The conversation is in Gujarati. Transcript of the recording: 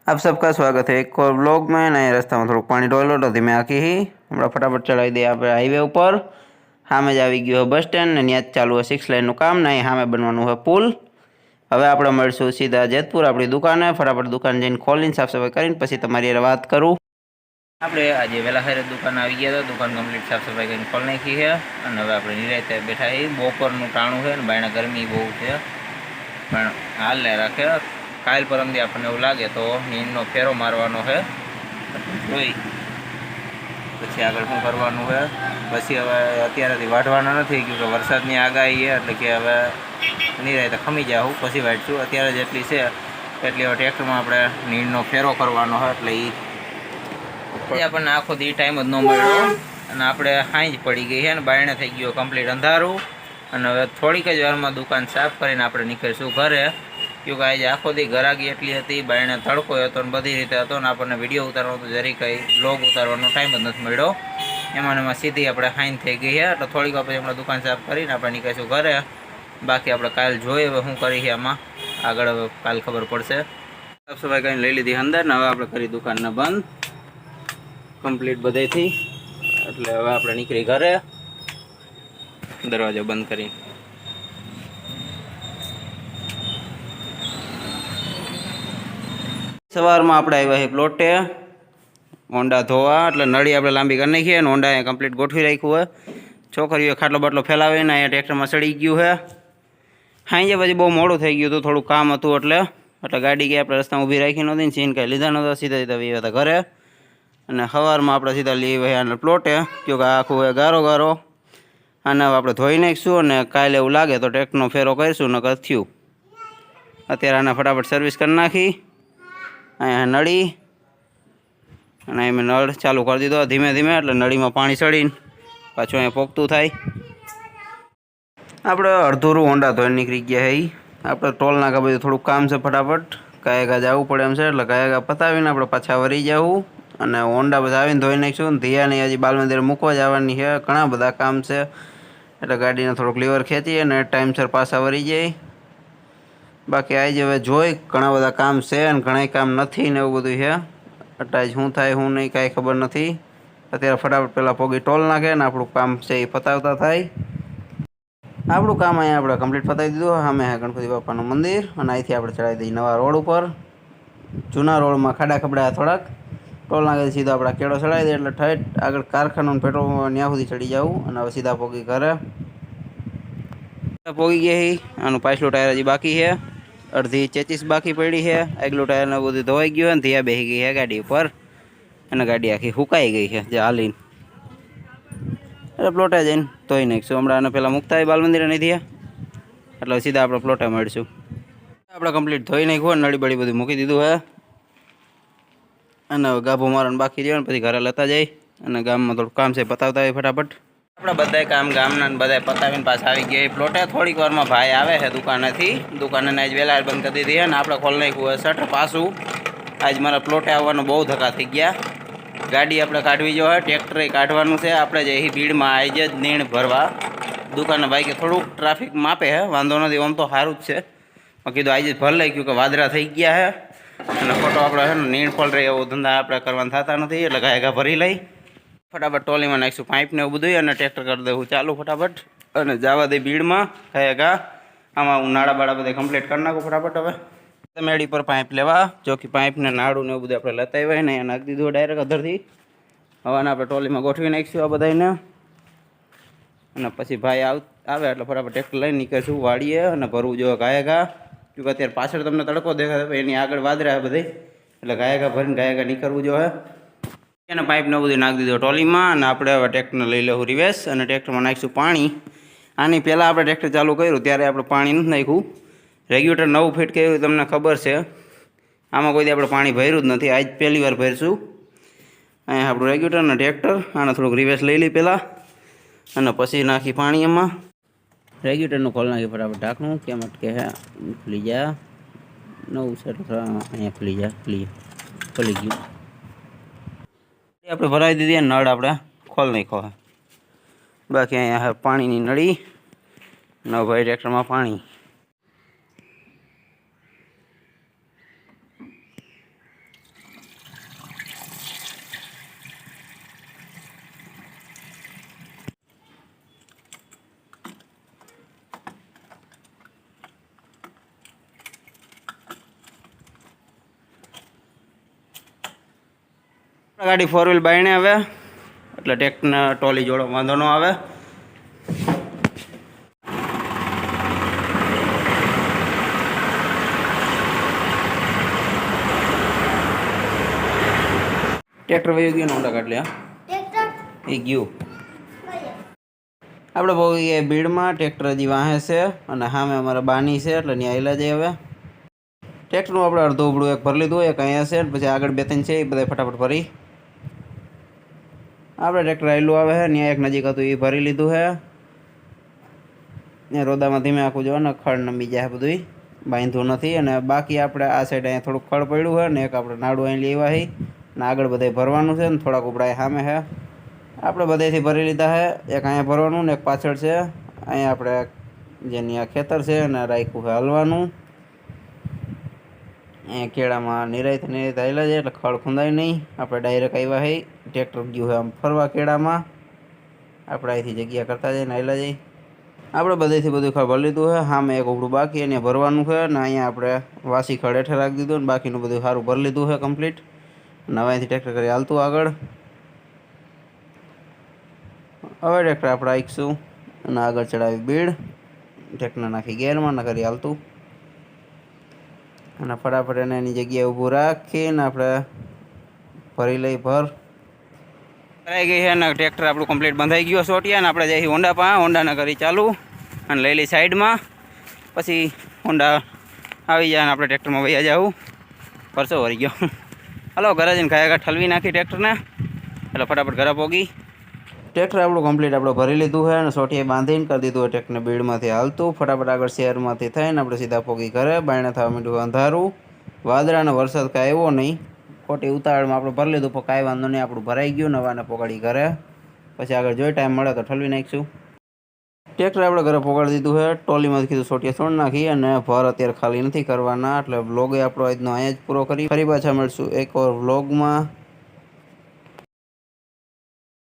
आप सबका स्वागत है एक और ब्लॉग में। नए रास्ता में थोड़ा पानी डोलो तो धीमे आखी ही हमें फटाफट चढ़ाई दिए आप हाईवे पर। हाँ में आई गयो बस स्टेન્ડ ने ત્યાં ચાલુ है 6 લાઇનનું કામ ને हाँ में बनવાનું है पुल। હવે આપણે મળશું સીધા જેતપુર આપણી દુકાને। ફટાફટ દુકાન જઈને ખોલીને સાફ સફાઈ કરીને પછી તમારી હારે વાત કરું। આપણે આજે વહેલા સવારે દુકાન આવી ગયા હતા, દુકાન કમ્પ્લીટ સાફ સફાઈ કરીને ખોલી નાખી છે અને હવે આપણે નિરાંતે બેઠા છીએ। બપોરનું ટાણું છે ને બાયણા ગરમી બહુ છે પણ હાલ ને રાખે। કાલ પરમથી આપણને એવું લાગે તો નીંદનો ફેરો મારવાનો છે, જોઈ પછી આગળ શું કરવાનું છે। પછી હવે અત્યારેથી વાઢવાના નથી કેમ કે વરસાદની આગાહી છે એટલે કે હવે નિરાંતે ખમી જાઉં પછી વાઢશું। અત્યારે જેટલી છે એટલી હવે ટ્રેક્ટરમાં આપણે નીંદનો ફેરો કરવાનો છે એટલે એ આપણને આખો દી ટાઈમ જ ન મળ્યો અને આપણે હાંજ પડી ગઈ છે ને બાયણે થઈ ગયો કમ્પ્લીટ અંધારું અને હવે થોડીક જ વારમાં દુકાન સાફ કરીને આપણે નીકળીશું ઘરે। क्योंकि आज आखो दी गरागी एटली हती, बायणे तड़को हतो ने बधी रीते हतो ने आपणे विडियो उतारवानो तो जरी कई ब्लॉग उतारवानो टाइम ज नथी मळ्यो। एमां सीधी आपणे हाइन थई गई है तो थोड़ी વાર પછી આપણે દુકાન સાફ કરીને આપણે નીકળીશું ઘરે। बाकी આપણે કાલ જોઈએ હવે શું કરી છે આમાં આગળ, હવે કાલ ખબર પડશે। સાફ સફાઈ કરીને લઈ લીધી અંદર ને હવે આપણે કરી દુકાનને બંધ કમ્પ્લીટ બધેથી એટલે હવે આપણે નીકળી ઘરે દરવાજો બંધ કરી। સવારમાં આપણે આવ્યા છે પ્લોટે હોન્ડા ધોવા એટલે નળી આપણે લાંબી કરી નાખીએ અને હોન્ડા અહીંયા કમ્પ્લીટ ગોઠવી રાખ્યું હોય। છોકરીઓ ખાટલો બાટલો ફેલાવીને અહીંયા ટ્રેક્ટરમાં ચડી ગયું છે। સાંજે પછી બહુ મોડું થઈ ગયું હતું, થોડું કામ હતું એટલે ગાડી કે આપણે રસ્તામાં ઊભી રાખી નહોતી ને સીન કાંઈ લીધા નહોતા, સીધા સીધા આવ્યા હતા ઘરે। અને સવારમાં આપણે સીધા લઈ આવ્યા આને પ્લોટે ક્योंकि આખું હોય ગારો ગારો આને આપણે ધોઈ નાખીશું અને કાલે એવું લાગે તો ટ્રેક્ટરનો ફેરો કરીશું નકર થયું। અત્યારે આને ફટાફટ સર્વિસ કરી નાખી। અહીંયા નળી અને અહીં મેં નળ ચાલુ કરી દીધો ધીમે ધીમે એટલે નળીમાં પાણી ચડીને પાછું અહીંયા પોગતું થાય। આપણે અડધુરું હોન્ડા ધોઈને નીકળી ગયા છે। આપણે ટોલ નાકા બધું થોડુંક કામ છે, ફટાફટ કાયગા જવું પડે એમ છે એટલે કાયગા પતાવીને આપણે પાછા વળી જવું અને હોન્ડા બધા આવીને ધોઈ નાખીશું। ને ધીયાને હજી બાલ મંદિરે મૂકવા જવાની છે, ઘણા બધા કામ છે એટલે ગાડીને થોડુંક લીવર ખેંચીએ અને ટાઈમસર પાછા વળી જાય। बाकी आज हवे जोई घणा बधा काम छे अने घणाय काम नथी ने एवुं बधुं छे। अटाज शुं थाय शुं नहीं कांई खबर नथी। अत्यारे फटाफट पेला पोगी टोल नाखे ने आपणुं काम छे ए पतावता थाय। आपणुं काम अहींया आपणे कम्प्लीट पतावी दीधुं। सामे है गणपति बापानुं मंदिर अने અહીંથી આપણે ચડાવી દઈએ નવા રોડ ઉપર। જૂના રોડમાં ખાડા ખબડા થોડાક ટોલ નાખેથી સીધો આપણે કેળો ચડાવી દઈએ એટલે ઠેઠ આગળ કારખાનું પેટ્રોલ ત્યાં સુધી ચડી જાવું અને હવે સીધા પોગી ઘરે પોગી ગયા છીએ। આનું પાછલું ટાયર હજી બાકી છે, अर्धी चेचीस बाकी पड़ी है। आगलू टायर ने बधु धोवाई गयो ने धीया बेही गई है गाड़ी पर अने गाड़ी आखी हुकाई गई है जे हालीने એટલે પ્લોટે જઈને ધોઈ નાખીશું। હમણાં આને પહેલાં મૂકતા હોય બાલ મંદિરે નહીં ધીયા એટલે સીધા આપણે પ્લોટે મળીશું। આપણે કમ્પ્લીટ ધોઈ નાખ્યું, નળી બળી બધું મૂકી દીધું છે અને હવે ગાભો મારવાનું બાકી રહ્યો ને પછી ઘરે લેતા જાય અને ગામમાં થોડું કામ છે પતાવતા હોય ફટાફટ। આપણે બધાય કામ ગામના ને બધાય પતાવીને પાછા આવી ગયા પ્લોટે। થોડીક વારમાં ભાઈ આવે છે દુકાનેથી, દુકાને આજ વહેલા બંધ કરી દીધી અને આપણે ખોલી નાખ્યું હોય શટર પાછું। આજ મારા પ્લોટે આવવાનો બહુ ધક્કા થઈ ગયા। ગાડી આપણે કાઢવી જો હોય, ટ્રેક્ટરે કાઢવાનું છે। આપણે જે અહીં ભીડમાં આવી જ નીણ ભરવા દુકાને ભાઈ કે થોડુંક ટ્રાફિક માપે છે, વાંધો નથી, આમ તો સારું જ છે। મેં કીધું આજે ભર લઈ ગયું કે વાદળા થઈ ગયા છે અને ખોટો આપણે છે ને નીણ ફળ રહે એવો ધંધા આપણે કરવાના થતા નથી એટલે ગાયગા ભરી લઈ फटाफट टोली में नाखीशुं पाइप ने बधुं अने ट्रेक्टर कर देवुं चालू फटाफट अने जावा दे भीड़ में खाएगा। आमां नाड़ा बाड़ा बधा कम्प्लीट कर नाखो फटाफट। हवे मेड़ी पर पाइप लेवा जो कि पाइप ने नाड़ू ने बधुं आपणे लेता आव्या ने नाखी दीधुं डायरेक्ट अधरथी। हवाने आपणे टोली में गोठवी नाखीशुं आ बधाने अने पछी भाई आवे એટલે फटाफट ट्रेक्टर लईने નીકળીશું વાડીએ અને ભરવું જો ગાયગા क्योंकि અત્યારે પાછળ તમને તડકો દેખાય એની આગળ વાદરા બધે એટલે ગાયગા ભરીને ગાયગા નીકળવું જોઈએ। एने पाइप ने बधुं नाखी दीधुं ट्रोली में अने आपणे हवे ट्रेक्टर लई लेवुं रिवर्स अने ट्रेक्टर में नाखीशुं पाणी। आनी पहेला आपणे ट्रेक्टर चालू कर्युं त्यारे आपणे पाणी नथी नाख्युं, रेग्युलेटर नवुं फिट कर्युं तमने खबर छे। आमां कोई दी आपणे पाणी भर्युं ज नथी, आज पहेली वार भरशुं। अहींया आपणुं रेग्युलेटर अने ट्रेक्टर आने थोडुंक रिवर्स लई लई पहेला अने पछी नाखी पाणी एमां। रेग्युलेटरनुं खोली नाखी फटाफट ढांकणुं केम अटके है खुली जा नवुं छे એટલે अहींया खुली जा खुली गयुं। આપણે ભરાવી દીધી નળ આપણે ખોલ નાખ્યો है। बाकी અહીંયા પાણીની નળી ન ભાઈ ટ્રેક્ટરમાં પાણી ગાડી 4 વ્હીલ બાયણે હવે એટલે ટ્રેક્ટરને ટોલી જોડો વાંધો ન આવે. ટ્રેક્ટર વયું ગયું ને ઊંડા કાઢ એ ગયું. આપણે બહુ એ ભીડમાં ટ્રેક્ટર હજી વાહે છે અને સામે અમારા બાની છે એટલે ત્યાં આવેલા જાય. હવે ટ્રેક્ટરનું આપણે અડધું ઉપડું એક ભરી લીધું, એક અહીંયા છે, પછી આગળ 2-3 છે એ બધા ફટાફટ ભરી આપણે ટ્રેક્ટર આવેલું આવે છે. ત્યાં એક નજીક હતું એ ભરી લીધું છે. ત્યાં રોદામાં ધીમે આખું જો ને ખડ નમી જાય બધું બાંધ્યું નથી. અને બાકી આપણે આ સાઈડ અહીંયા થોડુંક ખડ પડ્યું છે ને એક આપણે નાડું અહીં લેવા છે ને આગળ બધાય ભરવાનું છે ને થોડાક ઉપડા સામે છે. આપણે બધેથી ભરી લીધા છે. એક અહીંયા ભરવાનું ને એક પાછળ છે. અહીંયા આપણે જેની આ ખેતર છે અને રાખ્યું છે હલવાનું. અહીંયા કેળામાં નિરાયત આવેલા છે એટલે ખડ ખૂંદાય નહીં. આપણે ડાયરેક્ટ આવ્યા છે. ટ્રેક્ટર ગયું છે આમ ફરવા કેળામાં. આપણે અહીંથી જગ્યા કરતા જઈને આવેલા જઈએ. આપણે બધેથી બધું ખડ ભરી લીધું છે. સામે એક ઉપડું બાકી એને ભરવાનું છે ને અહીંયા આપણે વાસી ખડ હેઠે રાખી દીધું ને બાકીનું બધું સારું ભરી લીધું છે કમ્પ્લીટ. અને હવે અહીંથી ટ્રેક્ટર કરી હાલતું આગળ. હવે ટ્રેક્ટર આપણે આવીશું અને આગળ ચડાવી બીડ. ટ્રેક્ટર નાખી ગેરમાં ના કરી હાલતું અને ફટાફટ એને એની જગ્યાએ ઊભું રાખીને આપણે ભરી લઈ ભર. ભરાઈ ગઈ છે અને ટ્રેક્ટર આપણું કમ્પ્લીટ બંધાઈ ગયું સોટિયા ને આપણે જઈ હોન્ડા હોન્ડાના કરી ચાલુ અને લઈ લઈ સાઈડમાં. પછી હોન્ડા આવી જાય અને આપણે ટ્રેક્ટરમાં વૈયા જાવું. પરસો વળી ગયો. હલો ઘરે જઈને ખાયા ઠલવી નાખી ટ્રેક્ટરને એટલે ફટાફટ ઘરે પોગી. ટ્રેક્ટર આપણું કમ્પ્લીટ આપણે ભરી લીધું છે અને સોટીએ બાંધીને કરી દીધું હોય ટ્રેક્ટરને બીડમાંથી હાલતું. ફટાફટ આગળ શહેરમાંથી થઈને આપણે સીધા પોગી ઘરે. બાયણે થવા માંડ્યું અંધારું. વાદળાનો વરસાદ કાંઈ આવ્યો નહીં. ખોટી ઉતાવળમાં આપણે ભરી લીધું પણ કાંઈ વાંધો નહીં, આપણું ભરાઈ ગયું. નવાને પોગાડી ઘરે. પછી આગળ જોઈ ટાઈમ મળે તો ઠલવી નાખીશું. ટ્રેક્ટર આપણે ઘરે પોગાડી દીધું છે. ટોલીમાંથી કીધું સોટીએ છોડ નાખી અને ભર અત્યારે ખાલી નથી કરવાના એટલે વ્લોગ આપણો આજનો અહીંયા જ પૂરો કરી. ફરી પાછા મળશું એક ઓર વ્લોગમાં.